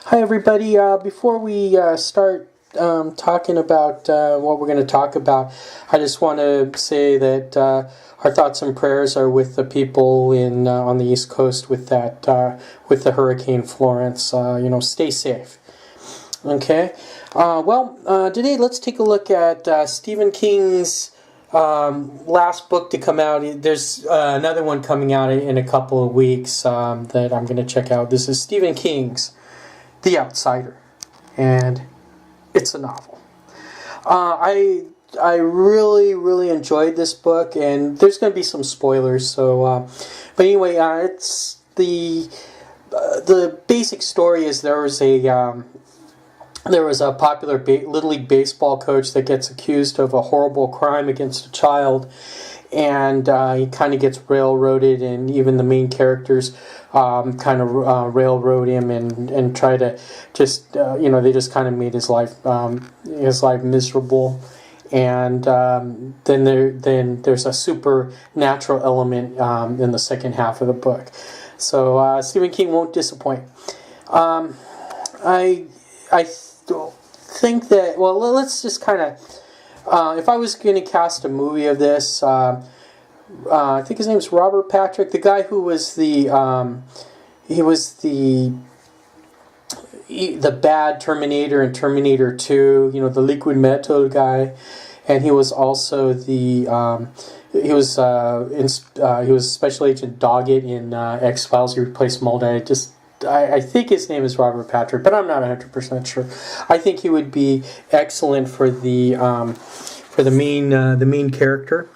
Hi, everybody. Before we start talking about what we're going to talk about, I just want to say that our thoughts and prayers are with the people in on the East Coast with that with the Hurricane Florence. Stay safe. Okay. Today let's take a look at Stephen King's last book to come out. There's another one coming out in a couple of weeks that I'm going to check out. This is Stephen King's The Outsider, and it's a novel. I really enjoyed this book, and there's going to be some spoilers. But anyway, it's the basic story is there was a popular Little League baseball coach that gets accused of a horrible crime against a child, and he kind of gets railroaded, and even the main characters railroad him and try to just they just kind of made his life miserable. And then there's a supernatural element in the second half of the book. So Stephen King won't disappoint. I think that, well, let's just kind of, if I was going to cast a movie of this, I think his name is Robert Patrick, the guy who was the bad Terminator in Terminator 2, the liquid metal guy, and he was also he was Special Agent Doggett in X-Files. He replaced Mulder. I think his name is Robert Patrick, but I'm not 100% sure. I think he would be excellent for the main character.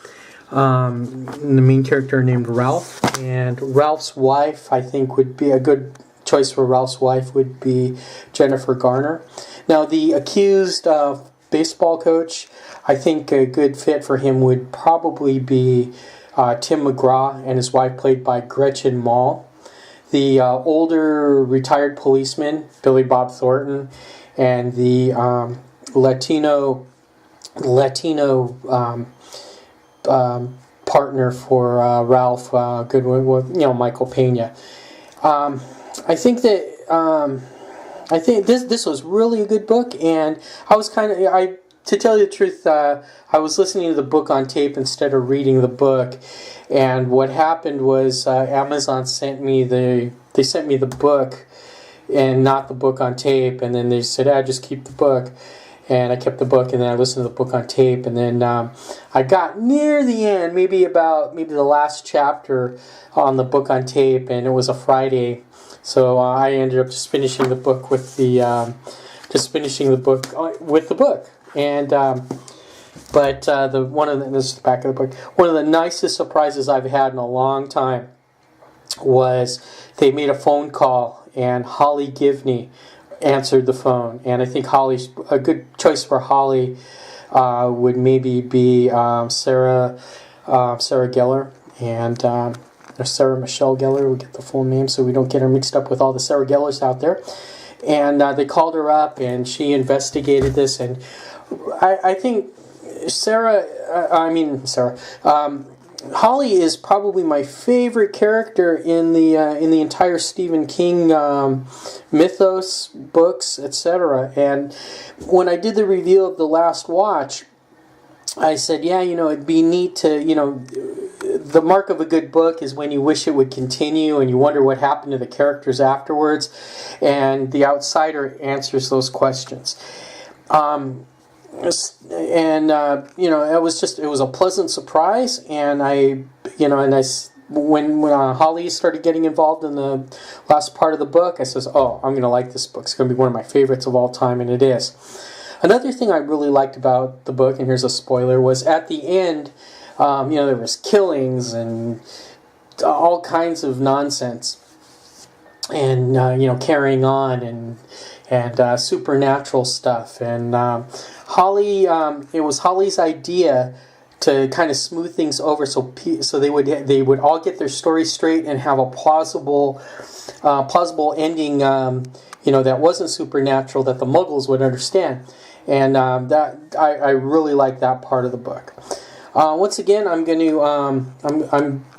The main character named Ralph, and Ralph's wife, I think, would be a good choice for Ralph's wife would be Jennifer Garner. Now, the accused baseball coach, I think a good fit for him would probably be Tim McGraw and his wife, played by Gretchen Mol. The older retired policeman, Billy Bob Thornton, and the Latino partner for Ralph Goodwin, Michael Pena. I think this was really a good book, and I was to tell you the truth, I was listening to the book on tape instead of reading the book. And what happened was Amazon sent me the book and not the book on tape, and then they said, just keep the book. And I kept the book, and then I listened to the book on tape, and then I got near the end, maybe the last chapter on the book on tape, and it was a Friday, so I ended up just finishing the book with the book, and this is the back of the book. One of the nicest surprises I've had in a long time was they made a phone call, and Holly Givney answered the phone, and I think Holly's a good choice for Holly would maybe be Sarah Gellar and or Sarah Michelle Gellar. We'll get the full name so we don't get her mixed up with all the Sarah Gellars out there. And they called her up, and she investigated this, and I think Holly is probably my favorite character in the entire Stephen King mythos, books, etc. And when I did the review of The Last Watch, I said, it'd be neat to, the mark of a good book is when you wish it would continue and you wonder what happened to the characters afterwards, and The Outsider answers those questions. It was a pleasant surprise, and when Holly started getting involved in the last part of the book, I says, I'm going to like this book. It's going to be one of my favorites of all time, and it is. Another thing I really liked about the book, and here's a spoiler, was at the end, there was killings and all kinds of nonsense, and carrying on and supernatural stuff, and Holly. It was Holly's idea to kind of smooth things over, so they would all get their story straight and have a plausible ending. That wasn't supernatural, that the Muggles would understand, and that I really like that part of the book. Once again, I'm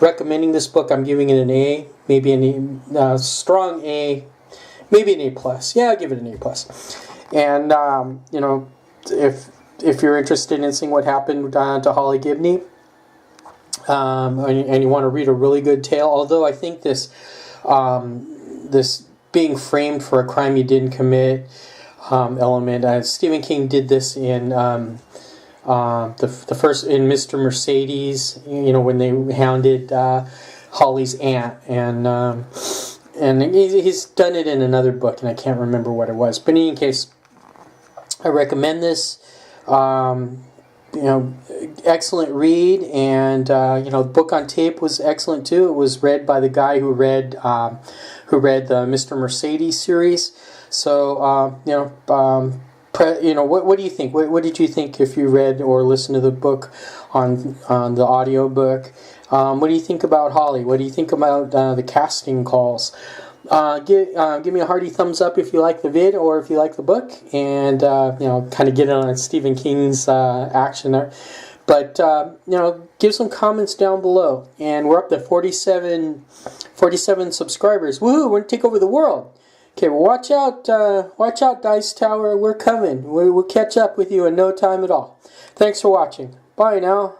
recommending this book. I'm giving it an A, maybe a strong A. maybe an A+. Yeah, I'll give it an A+. And you know, if you're interested in seeing what happened to Holly Gibney, and you want to read a really good tale, although I think this being framed for a crime you didn't commit element, Stephen King did this in the first in Mr. Mercedes, you know, when they hounded Holly's aunt, and he's done it in another book, and I can't remember what it was. But in any case, I recommend this. You know, excellent read, and you know, the book on tape was excellent too. It was read by the guy who read the Mr. Mercedes series. So you know, what do you think? What did you think if you read or listened to the book on the audio book? What do you think about Holly? What do you think about the casting calls? Give me a hearty thumbs up if you like the vid or if you like the book, and you know, kind of get in on Stephen King's action there. But you know, give some comments down below, and we're up to 47 subscribers. Woohoo! We're gonna take over the world. Okay, well, watch out, Dice Tower. We're coming. We'll catch up with you in no time at all. Thanks for watching. Bye now.